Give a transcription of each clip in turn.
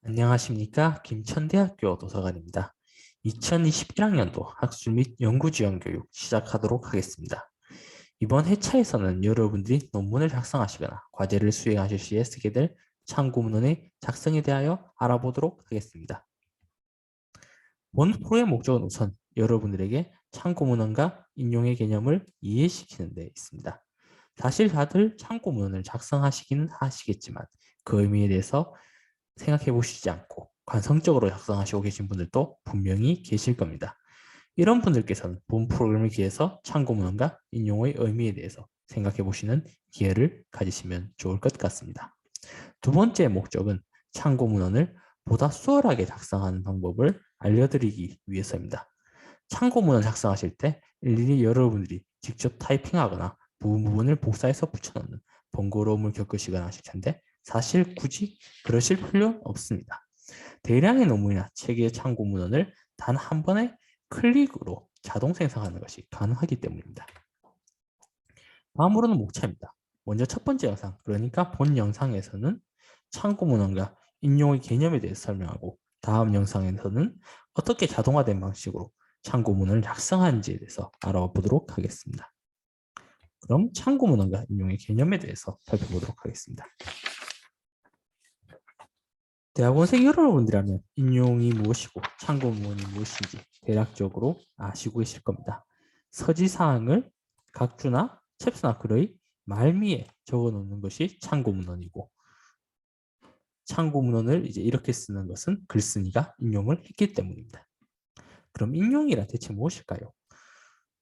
안녕하십니까. 김천대학교 도서관입니다. 2021학년도 학술 및 연구지원 교육 시작하도록 하겠습니다. 이번 회차에서는 여러분들이 논문을 작성하시거나 과제를 수행하실 시에 쓰게 될 참고문헌의 작성에 대하여 알아보도록 하겠습니다. 본 프로의 목적은 우선 여러분들에게 참고문헌과 인용의 개념을 이해시키는 데 있습니다. 사실 다들 참고문헌을 작성하시기는 하시겠지만 그 의미에 대해서 생각해 보시지 않고 관성적으로 작성하시고 계신 분들도 분명히 계실 겁니다. 이런 분들께서는 본 프로그램을 기해서 참고문헌과 인용의 의미에 대해서 생각해 보시는 기회를 가지시면 좋을 것 같습니다. 두 번째 목적은 참고문헌을 보다 수월하게 작성하는 방법을 알려드리기 위해서입니다. 참고문헌 작성하실 때 일일이 여러분들이 직접 타이핑하거나 부분을 복사해서 붙여넣는 번거로움을 겪으시거나 하실 텐데 사실 굳이 그러실 필요 없습니다. 대량의 논문이나 책의 참고 문헌을 단 한 번의 클릭으로 자동 생성하는 것이 가능하기 때문입니다. 다음으로는 목차입니다. 먼저 첫 번째 영상, 그러니까 본 영상에서는 참고 문헌과 인용의 개념에 대해서 설명하고 다음 영상에서는 어떻게 자동화된 방식으로 참고 문헌을 작성하는지에 대해서 알아보도록 하겠습니다. 그럼 참고 문헌과 인용의 개념에 대해서 살펴보도록 하겠습니다. 대학원생 여러분들이라면 인용이 무엇이고 참고문헌이 무엇인지 대략적으로 아시고 계실 겁니다. 서지사항을 각주나 챕스나 글의 말미에 적어놓는 것이 참고문헌이고 참고문헌을 이제 이렇게 쓰는 것은 글쓴이가 인용을 했기 때문입니다. 그럼 인용이란 대체 무엇일까요?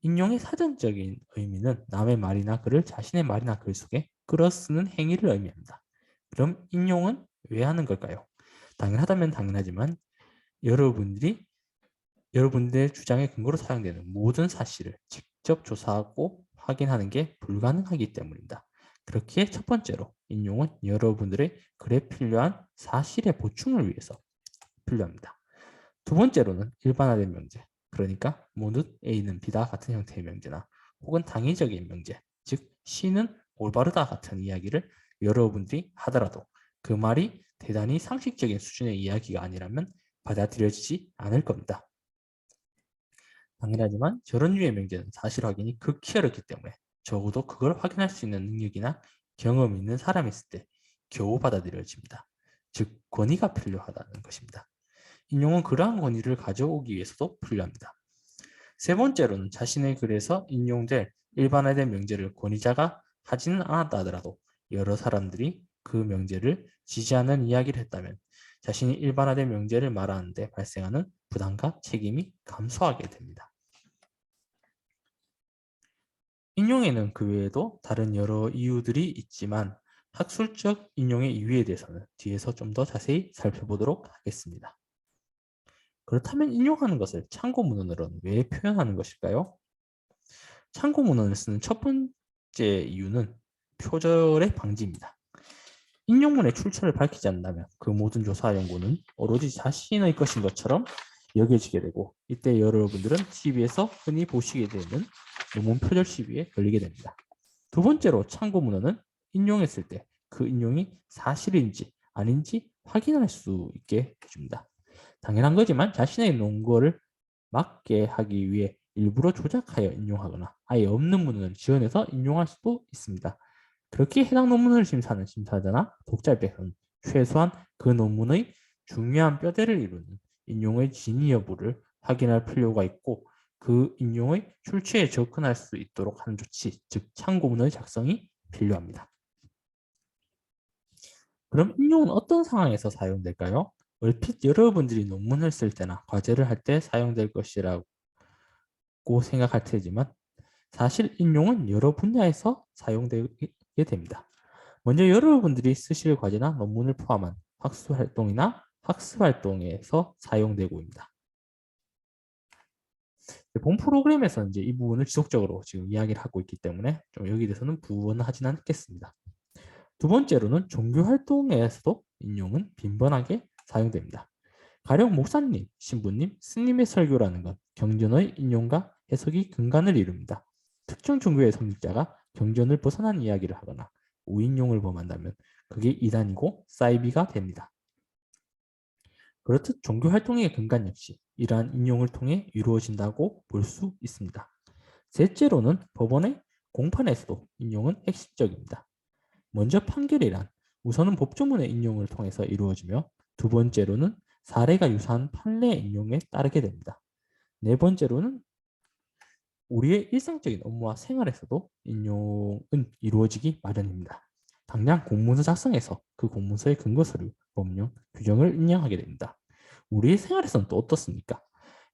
인용의 사전적인 의미는 남의 말이나 글을 자신의 말이나 글 속에 끌어쓰는 행위를 의미합니다. 그럼 인용은 왜 하는 걸까요? 당연하다면 당연하지만 여러분들의 주장의 근거로 사용되는 모든 사실을 직접 조사하고 확인하는 게 불가능하기 때문입니다. 그렇기에 첫 번째로 인용은 여러분들의 글에 필요한 사실의 보충을 위해서 필요합니다. 두 번째로는 일반화된 명제, 그러니까 모두 A는 B다 같은 형태의 명제나 혹은 당위적인 명제, 즉 C는 올바르다 같은 이야기를 여러분들이 하더라도 그 말이 대단히 상식적인 수준의 이야기가 아니라면 받아들여지지 않을 겁니다. 당연하지만 저런 류의 명제는 사실 확인이 극히 어렵기 때문에 적어도 그걸 확인할 수 있는 능력이나 경험이 있는 사람이 있을 때 겨우 받아들여집니다. 즉 권위가 필요하다는 것입니다. 인용은 그러한 권위를 가져오기 위해서도 필요합니다. 세 번째로는 자신의 글에서 인용될 일반화된 명제를 권위자가 하지는 않았다 하더라도 여러 사람들이 그 명제를 지지하는 이야기를 했다면 자신이 일반화된 명제를 말하는데 발생하는 부담과 책임이 감소하게 됩니다. 인용에는 그 외에도 다른 여러 이유들이 있지만 학술적 인용의 이유에 대해서는 뒤에서 좀 더 자세히 살펴보도록 하겠습니다. 그렇다면 인용하는 것을 참고문헌으로는 왜 표현하는 것일까요? 참고문헌을 쓰는 첫 번째 이유는 표절의 방지입니다. 인용문의 출처를 밝히지 않는다면 그 모든 조사 연구는 오로지 자신의 것인 것처럼 여겨지게 되고 이때 여러분들은 TV에서 흔히 보시게 되는 논문 표절 시비에 걸리게 됩니다. 두 번째로 참고문헌은 인용했을 때 그 인용이 사실인지 아닌지 확인할 수 있게 해줍니다. 당연한 거지만 자신의 논거를 맞게 하기 위해 일부러 조작하여 인용하거나 아예 없는 문헌을 지원해서 인용할 수도 있습니다. 그렇게 해당 논문을 심사하는 심사자나 독자께서는 최소한 그 논문의 중요한 뼈대를 이루는 인용의 진위 여부를 확인할 필요가 있고 그 인용의 출처에 접근할 수 있도록 하는 조치, 즉 참고문헌의 작성이 필요합니다. 그럼 인용은 어떤 상황에서 사용될까요? 얼핏 여러분들이 논문을 쓸 때나 과제를 할 때 사용될 것이라고 생각할 테지만 사실 인용은 여러 분야에서 사용되게 됩니다. 먼저 여러분들이 쓰실 과제나 논문을 포함한 학술활동이나 학습활동에서 사용되고 있습니다. 본 프로그램에서는 이제 이 부분을 지속적으로 지금 이야기를 하고 있기 때문에 좀 여기에 대해서는 부원하지는 않겠습니다. 두 번째로는 종교활동에서도 인용은 빈번하게 사용됩니다. 가령 목사님, 신부님, 스님의 설교라는 건 경전의 인용과 해석이 근간을 이룹니다. 특정 종교의 성직자가 경전을 벗어난 이야기를 하거나 우인용을 범한다면 그게 이단이고 사이비가 됩니다. 그렇듯 종교 활동의 근간 역시 이러한 인용을 통해 이루어진다고 볼 수 있습니다. 셋째로는 법원의 공판에서도 인용은 핵심적입니다. 먼저 판결이란 우선은 법조문의 인용을 통해서 이루어지며 두 번째로는 사례가 유사한 판례 인용에 따르게 됩니다. 네 번째로는 우리의 일상적인 업무와 생활에서도 인용은 이루어지기 마련입니다. 당장 공문서 작성에서 그 공문서의 근거 서류, 법령, 규정을 인용하게 됩니다. 우리의 생활에서는 또 어떻습니까?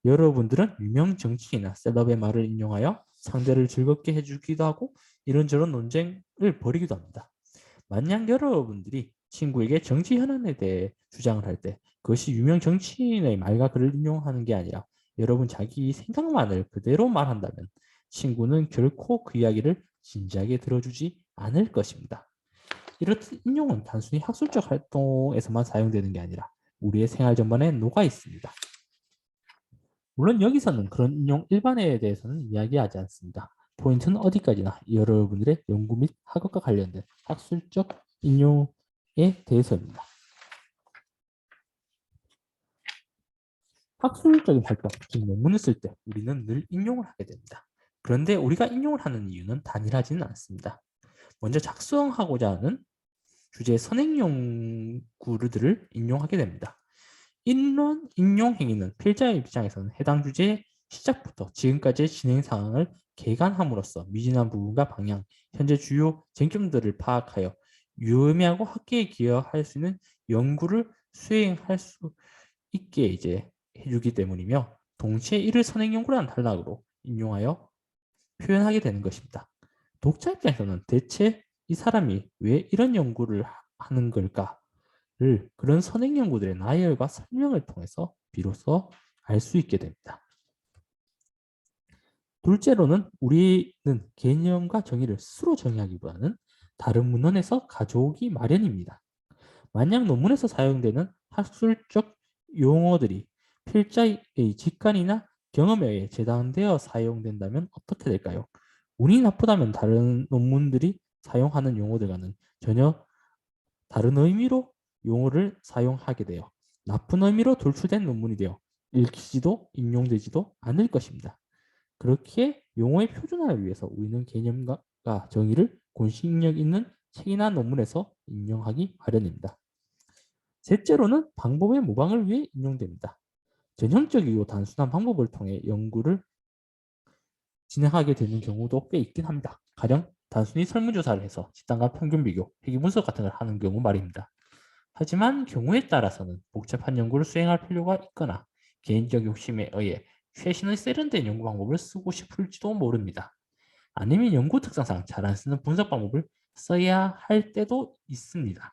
여러분들은 유명 정치인이나 셀럽의 말을 인용하여 상대를 즐겁게 해주기도 하고 이런저런 논쟁을 벌이기도 합니다. 만약 여러분들이 친구에게 정치 현안에 대해 주장을 할 때 그것이 유명 정치인의 말과 글을 인용하는 게 아니라 여러분 자기 생각만을 그대로 말한다면 친구는 결코 그 이야기를 진지하게 들어주지 않을 것입니다. 이렇듯 인용은 단순히 학술적 활동에서만 사용되는 게 아니라 우리의 생활 전반에 녹아 있습니다. 물론 여기서는 그런 인용 일반에 대해서는 이야기하지 않습니다. 포인트는 어디까지나 여러분들의 연구 및 학업과 관련된 학술적 인용에 대해서입니다. 학술적인 활동, 즉 논문을 쓸 때 우리는 늘 인용을 하게 됩니다. 그런데 우리가 인용을 하는 이유는 단일하지는 않습니다. 먼저 작성하고자 하는 주제의 선행 연구들을 인용하게 됩니다. 이런 인용 행위는 필자의 입장에서는 해당 주제의 시작부터 지금까지의 진행 상황을 개관함으로써 미진한 부분과 방향, 현재 주요 쟁점들을 파악하여 유의미하고 학계에 기여할 수 있는 연구를 수행할 수 있게 해주기 때문이며 동시에 이를 선행 연구라는 단락으로 인용하여 표현하게 되는 것입니다. 독자 입장에서는 대체 이 사람이 왜 이런 연구를 하는 걸까를 그런 선행 연구들의 나열과 설명을 통해서 비로소 알 수 있게 됩니다. 둘째로는 우리는 개념과 정의를 스스로 정의하기보다는 다른 문헌에서 가져오기 마련입니다. 만약 논문에서 사용되는 학술적 용어들이 필자의 직관이나 경험에 의해 재단되어 사용된다면 어떻게 될까요? 운이 나쁘다면 다른 논문들이 사용하는 용어들과는 전혀 다른 의미로 용어를 사용하게 되어 나쁜 의미로 돌출된 논문이 되어 읽히지도 인용되지도 않을 것입니다. 그렇게 용어의 표준화를 위해서 우리는 개념과 정의를 공식력 있는 책이나 논문에서 인용하기 마련입니다. 셋째로는 방법의 모방을 위해 인용됩니다. 전형적이고 단순한 방법을 통해 연구를 진행하게 되는 경우도 꽤 있긴 합니다. 가령 단순히 설문조사를 해서 집단과 평균 비교, 회귀 분석 같은 걸 하는 경우 말입니다. 하지만 경우에 따라서는 복잡한 연구를 수행할 필요가 있거나 개인적 욕심에 의해 최신의 세련된 연구 방법을 쓰고 싶을지도 모릅니다. 아니면 연구 특성상 잘 안 쓰는 분석 방법을 써야 할 때도 있습니다.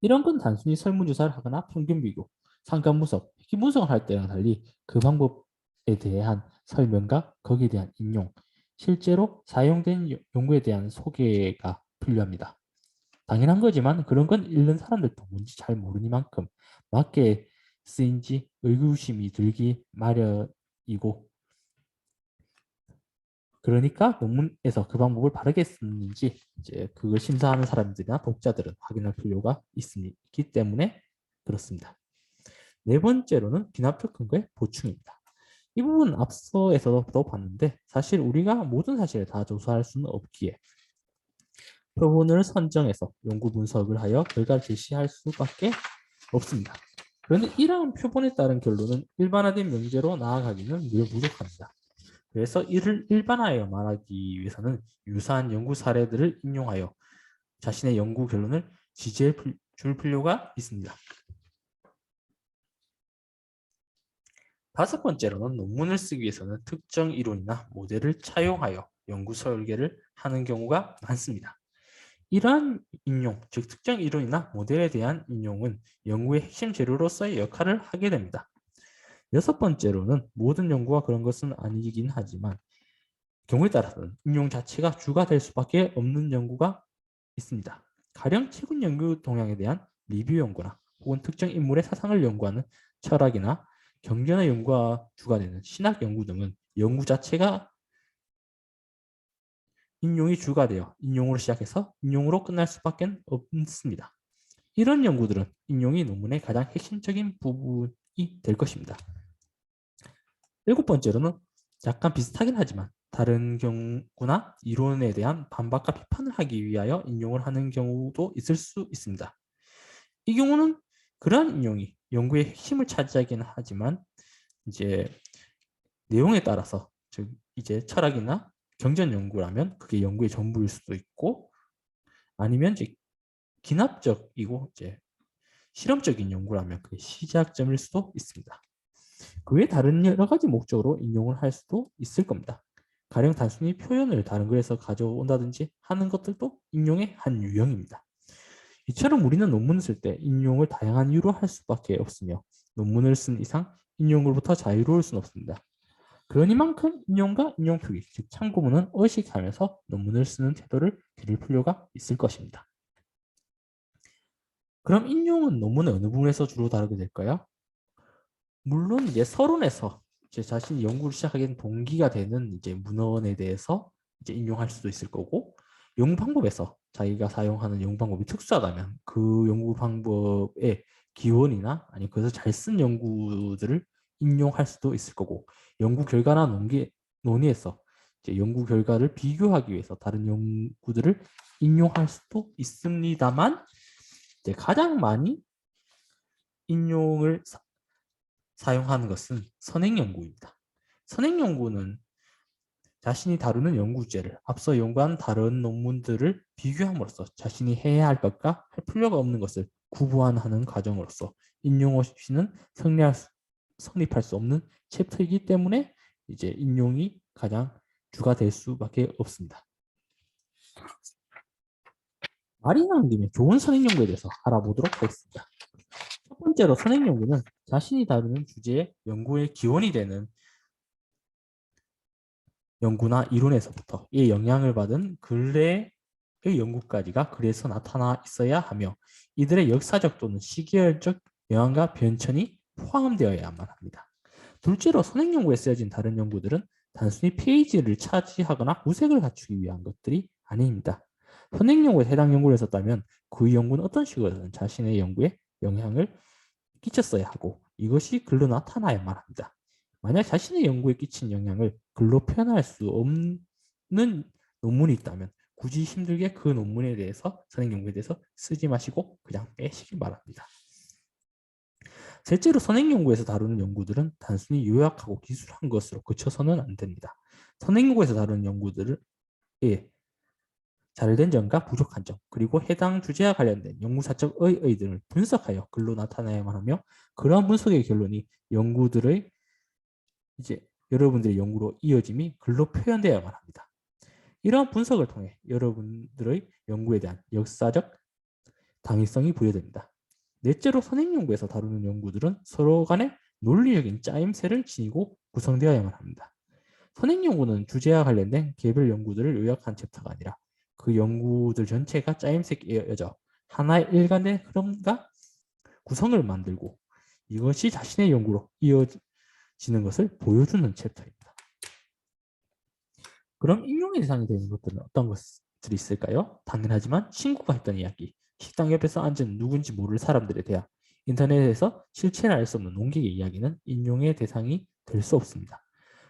이런 건 단순히 설문조사를 하거나 평균 비교, 상관 분석, 회귀 분석을 할 때랑 달리 그 방법에 대한 설명과 거기에 대한 인용, 실제로 사용된 연구에 대한 소개가 필요합니다. 당연한 거지만 그런 건 읽는 사람들도 뭔지 잘 모르니만큼 맞게 쓰인지 의구심이 들기 마련이고 그러니까 논문에서 그 방법을 바르게 쓰는지 그걸 심사하는 사람들이나 독자들은 확인할 필요가 있기 때문에 그렇습니다. 네 번째로는 기납적 근거의 보충입니다. 이 부분은 앞서에서도 봤는데 사실 우리가 모든 사실을 다 조사할 수는 없기에 표본을 선정해서 연구 분석을 하여 결과를 제시할 수밖에 없습니다. 그런데 이러한 표본에 따른 결론은 일반화된 명제로 나아가기는 늘 부족합니다. 그래서 이를 일반화하여 말하기 위해서는 유사한 연구 사례들을 인용하여 자신의 연구 결론을 지지해 줄 필요가 있습니다. 다섯 번째로는 논문을 쓰기 위해서는 특정 이론이나 모델을 차용하여 연구 설계를 하는 경우가 많습니다. 이러한 인용, 즉 특정 이론이나 모델에 대한 인용은 연구의 핵심 재료로서의 역할을 하게 됩니다. 여섯 번째로는 모든 연구가 그런 것은 아니긴 하지만 경우에 따라서는 인용 자체가 주가 될 수밖에 없는 연구가 있습니다. 가령 최근 연구 동향에 대한 리뷰 연구나 혹은 특정 인물의 사상을 연구하는 철학이나 경전의 연구가 주가 되는 신학 연구 등은 연구 자체가 인용이 주가 되어 인용으로 시작해서 인용으로 끝날 수밖에 없습니다. 이런 연구들은 인용이 논문의 가장 핵심적인 부분이 될 것입니다. 일곱 번째로는 약간 비슷하긴 하지만 다른 경우나 이론에 대한 반박과 비판을 하기 위하여 인용을 하는 경우도 있을 수 있습니다. 이 경우는 그러한 인용이 연구의 핵심을 차지하긴 하지만 이제 내용에 따라서 즉 이제 철학이나 경전 연구라면 그게 연구의 전부일 수도 있고 아니면 이제 기납적이고 이제 실험적인 연구라면 그게 시작점일 수도 있습니다. 그 외에 다른 여러 가지 목적으로 인용을 할 수도 있을 겁니다. 가령 단순히 표현을 다른 글에서 가져온다든지 하는 것들도 인용의 한 유형입니다. 이처럼 우리는 논문을 쓸 때 인용을 다양한 이유로 할 수밖에 없으며 논문을 쓴 이상 인용으로부터 자유로울 수는 없습니다. 그러니만큼 인용과 인용 표기, 즉 참고문은 의식하면서 논문을 쓰는 태도를 기를 필요가 있을 것입니다. 그럼 인용은 논문의 어느 부분에서 주로 다루게 될까요? 물론 이제 서론에서 제 자신이 연구를 시작하게 된 동기가 되는 이제 문헌에 대해서 이제 인용할 수도 있을 거고 연구 방법에서 자기가 사용하는 연구 방법이 특수하다면 그 연구 방법의 기원이나 아니 그래서 잘 쓴 연구들을 인용할 수도 있을 거고 연구 결과나 논의에서 이제 연구 결과를 비교하기 위해서 다른 연구들을 인용할 수도 있습니다만 이제 가장 많이 인용을 사용하는 것은 선행 연구입니다. 선행 연구는 자신이 다루는 연구 주제를 앞서 연구한 다른 논문들을 비교함으로써 자신이 해야 할 것과 할 필요가 없는 것을 구분하는 과정으로서 인용 없이는 성립할 수 없는 챕터이기 때문에 이제 인용이 가장 주가 될 수밖에 없습니다. 말이 나온 김에 좋은 선행 연구에 대해서 알아보도록 하겠습니다. 첫 번째로 선행 연구는 자신이 다루는 주제의 연구의 기원이 되는 연구나 이론에서부터 이 영향을 받은 근래의 연구까지가 글에서 나타나 있어야 하며 이들의 역사적 또는 시기열적 영향과 변천이 포함되어야만 합니다. 둘째로 선행 연구에 쓰여진 다른 연구들은 단순히 페이지를 차지하거나 무색을 갖추기 위한 것들이 아닙니다. 선행 연구에 해당 연구를 했었다면 그 연구는 어떤 식으로든 자신의 연구에 영향을 끼쳤어야 하고 이것이 글로 나타나야만 합니다. 만약 자신의 연구에 끼친 영향을 글로 표현할 수 없는 논문이 있다면 굳이 힘들게 그 논문에 대해서 선행 연구에 대해서 쓰지 마시고 그냥 빼시기 바랍니다. 셋째로 선행 연구에서 다루는 연구들은 단순히 요약하고 기술한 것으로 그쳐서는 안 됩니다. 선행 연구에서 다루는 연구들을 잘된 점과 부족한 점, 그리고 해당 주제와 관련된 연구사적 의의 등을 분석하여 글로 나타나야만 하며 그러한 분석의 결론이 연구들의 이제 여러분들의 연구로 이어짐이 글로 표현되어야만 합니다. 이러한 분석을 통해 여러분들의 연구에 대한 역사적 당위성이 부여됩니다. 넷째로 선행 연구에서 다루는 연구들은 서로 간의 논리적인 짜임새를 지니고 구성되어야만 합니다. 선행 연구는 주제와 관련된 개별 연구들을 요약한 챕터가 아니라 그 연구들 전체가 짜임새가 이어져 하나의 일관된 흐름과 구성을 만들고 이것이 자신의 연구로 이어지는 것을 보여주는 챕터입니다. 그럼 인용의 대상이 되는 것들은 어떤 것들이 있을까요? 당연하지만 친구가 했던 이야기, 식당 옆에서 앉은 누군지 모를 사람들에 대한 인터넷에서 실체를 알 수 없는 농객의 이야기는 인용의 대상이 될 수 없습니다.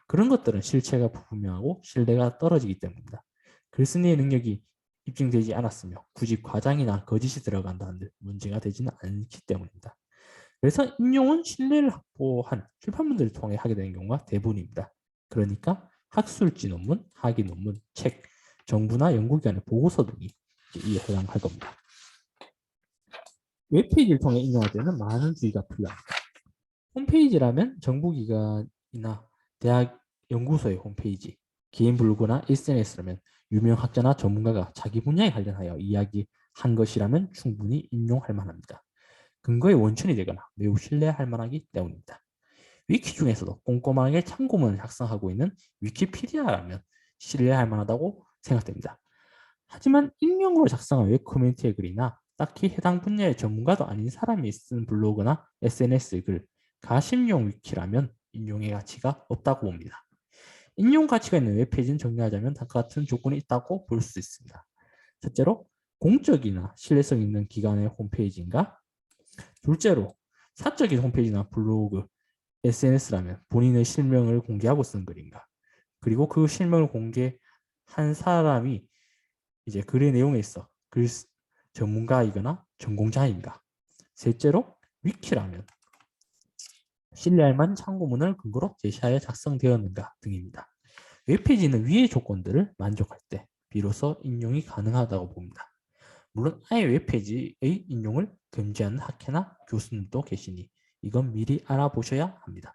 그런 것들은 실체가 불분명하고 신뢰가 떨어지기 때문입니다. 글쓴이의 능력이 입증되지 않았으며 굳이 과장이나 거짓이 들어간다는 문제가 되지는 않기 때문입니다. 그래서 인용은 신뢰를 확보한 출판물들을 통해 하게 되는 경우가 대부분입니다. 그러니까 학술지 논문, 학위 논문, 책, 정부나 연구기관의 보고서 등이 이에 해당할 겁니다. 웹페이지를 통해 인용할 때는 많은 주의가 필요합니다. 홈페이지라면 정부기관이나 대학 연구소의 홈페이지, 개인 블로그나 SNS라면 유명 학자나 전문가가 자기 분야에 관련하여 이야기한 것이라면 충분히 인용할 만합니다. 근거의 원천이 되거나 매우 신뢰할 만하기 때문입니다. 위키 중에서도 꼼꼼하게 참고문을 작성하고 있는 위키피디아라면 신뢰할 만하다고 생각됩니다. 하지만 익명으로 작성한 웹 커뮤니티의 글이나 딱히 해당 분야의 전문가도 아닌 사람이 쓴 블로그나 SNS 글, 가심용 위키라면 인용의 가치가 없다고 봅니다. 인용 가치가 있는 웹페이지는 정리하자면 다음과 같은 조건이 있다고 볼 수 있습니다. 첫째로 공적이나 신뢰성 있는 기관의 홈페이지인가? 둘째로 사적인 홈페이지나 블로그, SNS라면 본인의 실명을 공개하고 쓴 글인가? 그리고 그 실명을 공개한 사람이 이제 글의 내용에 있어 글 전문가이거나 전공자인가? 셋째로 위키라면 신뢰할 만한 참고문을 근거로 제시하여 작성되었는가 등입니다. 웹페이지는 위의 조건들을 만족할 때 비로소 인용이 가능하다고 봅니다. 물론 아예 웹페이지의 인용을 금지하는 학회나 교수님도 계시니 이건 미리 알아보셔야 합니다.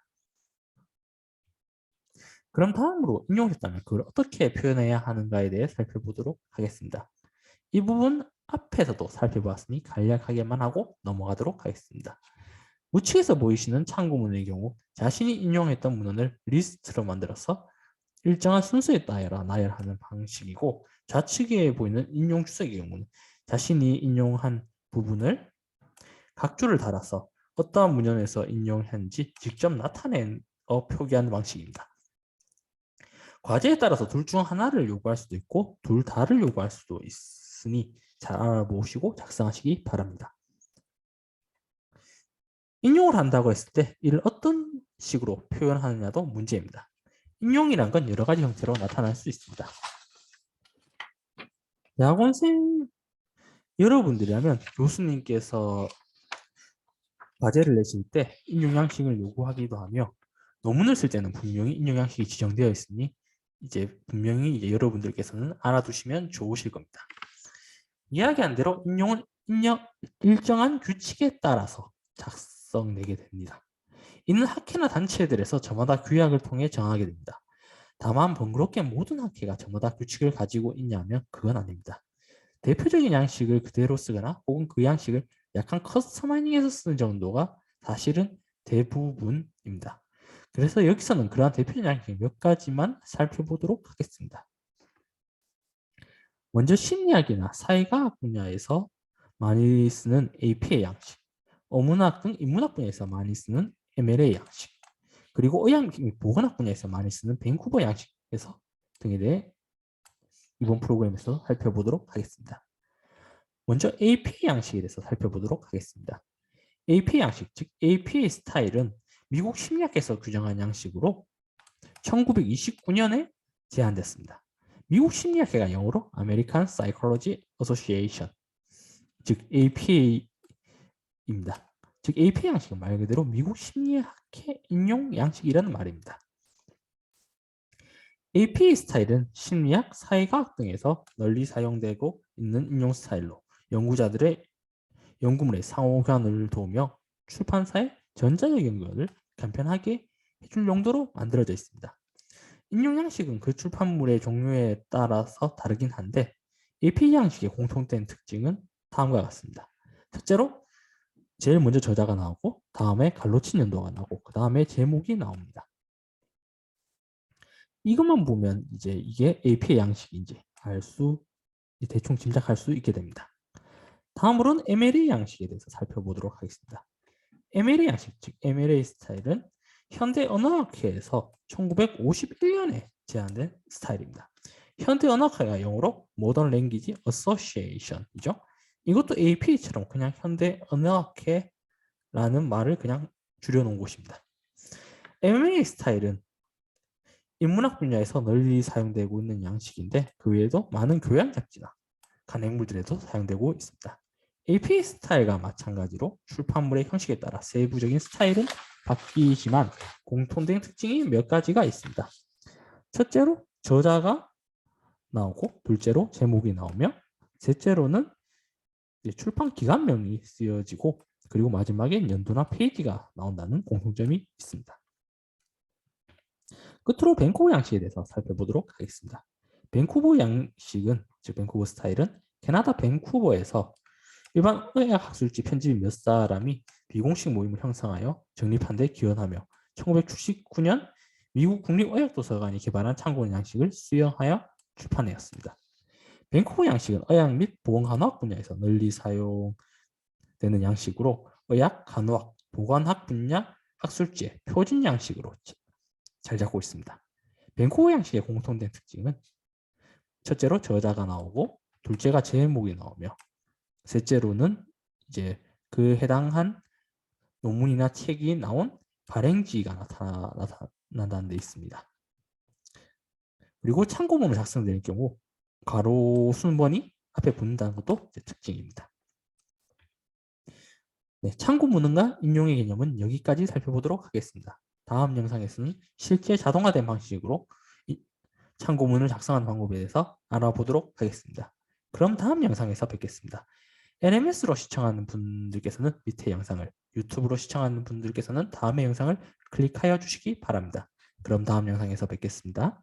그럼 다음으로 인용했다면 그걸 어떻게 표현해야 하는가에 대해 살펴보도록 하겠습니다. 이 부분 앞에서도 살펴보았으니 간략하게만 하고 넘어가도록 하겠습니다. 우측에서 보이시는 참고문의 경우 자신이 인용했던 문헌을 리스트로 만들어서 일정한 순서에 따라 나열하는 방식이고, 좌측에 보이는 인용 주석의 경우는 자신이 인용한 부분을 각주를 달아서 어떠한 문헌에서 인용했는지 직접 나타내 표기하는 방식입니다. 과제에 따라서 둘 중 하나를 요구할 수도 있고 둘 다를 요구할 수도 있으니 잘 알아보시고 작성하시기 바랍니다. 인용을 한다고 했을 때 이를 어떤 식으로 표현하느냐도 문제입니다. 인용이란 건 여러 가지 형태로 나타날 수 있습니다. 대학원생 여러분들이라면 교수님께서 과제를 내실 때 인용 양식을 요구하기도 하며, 논문을 쓸 때는 분명히 인용 양식이 지정되어 있으니 분명히 여러분들께서는 알아두시면 좋으실 겁니다. 이야기한 대로 인용은 일정한 규칙에 따라서 작성되게 됩니다. 이는 학회나 단체들에서 저마다 규약을 통해 정하게 됩니다. 다만 번거롭게 모든 학회가 저마다 규칙을 가지고 있냐면 그건 아닙니다. 대표적인 양식을 그대로 쓰거나 혹은 그 양식을 약간 커스터마이징해서 쓰는 정도가 사실은 대부분입니다. 그래서 여기서는 그러한 대표적인 양식 몇 가지만 살펴보도록 하겠습니다. 먼저 심리학이나 사회과학 분야에서 많이 쓰는 APA 양식, 어문학 등 인문학 분야에서 많이 쓰는 MLA 양식, 그리고 의학 및 보건학 분야에서 많이 쓰는 밴쿠버 양식에서 등에 대해 이번 프로그램에서 살펴보도록 하겠습니다. 먼저 APA 양식에 대해서 살펴보도록 하겠습니다. APA 양식, 즉 APA 스타일은 미국 심리학에서 규정한 양식으로 1929년에 제안됐습니다. 미국 심리학회가 영어로 American Psychology Association, 즉 APA입니다. 즉 APA 양식은 말 그대로 미국 심리학회 인용 양식이라는 말입니다. APA 스타일은 심리학, 사회과학 등에서 널리 사용되고 있는 인용 스타일로 연구자들의 연구물의 상호교환을 도우며 출판사의 전자적 연구를 간편하게 해줄 용도로 만들어져 있습니다. 인용 양식은 그 출판물의 종류에 따라서 다르긴 한데 APA 양식의 공통된 특징은 다음과 같습니다. 첫째로 제일 먼저 저자가 나오고 다음에 갈로친 연도가 나오고 그 다음에 제목이 나옵니다. 이것만 보면 이게 APA 양식인지 대충 짐작할 수 있게 됩니다. 다음으로는 MLA 양식에 대해서 살펴보도록 하겠습니다. MLA 양식, 즉 MLA 스타일은 현대 언어학회에서 1951년에 제안된 스타일입니다. 현대 언어학회가 영어로 Modern Language Association이죠. 이것도 APA처럼 그냥 현대 언어학회라는 말을 그냥 줄여놓은 곳입니다. MLA 스타일은 인문학 분야에서 널리 사용되고 있는 양식인데 그 외에도 많은 교양 잡지나 간행물들에도 사용되고 있습니다. APA 스타일과 마찬가지로 출판물의 형식에 따라 세부적인 스타일은 바뀌지만 공통된 특징이 몇 가지가 있습니다. 첫째로 저자가 나오고, 둘째로 제목이 나오며, 셋째로는 출판 기간명이 쓰여지고, 그리고 마지막에 연도나 페이지가 나온다는 공통점이 있습니다. 끝으로 밴쿠버 양식에 대해서 살펴보도록 하겠습니다. 밴쿠버 양식은, 즉 밴쿠버 스타일은 캐나다 밴쿠버에서 일반 의학 학술지 편집인 몇 사람이 비공식 모임을 형성하여 정립한 데 기원하며 1979년 미국 국립의학도서관이 개발한 참고문 양식을 수용하여 출판하였습니다. 밴쿠버 양식은 의학 및 보건간호학 분야에서 널리 사용되는 양식으로 의학, 간호학, 보건학 분야 학술지의 표준 양식으로 잘 잡고 있습니다. 밴쿠버 양식의 공통된 특징은 첫째로 저자가 나오고, 둘째가 제목이 나오며 셋째로는 이제 그 해당한 논문이나 책이 나온 발행지가 나타난다는 데 있습니다. 그리고 참고문을 작성되는 경우 가로 순번이 앞에 붙는다는 것도 특징입니다. 네, 참고문과 인용의 개념은 여기까지 살펴보도록 하겠습니다. 다음 영상에서는 실제 자동화된 방식으로 참고문을 작성하는 방법에 대해서 알아보도록 하겠습니다. 그럼 다음 영상에서 뵙겠습니다. LMS로 시청하는 분들께서는 밑에 영상을, 유튜브로 시청하는 분들께서는 다음의 영상을 클릭하여 주시기 바랍니다. 그럼 다음 영상에서 뵙겠습니다.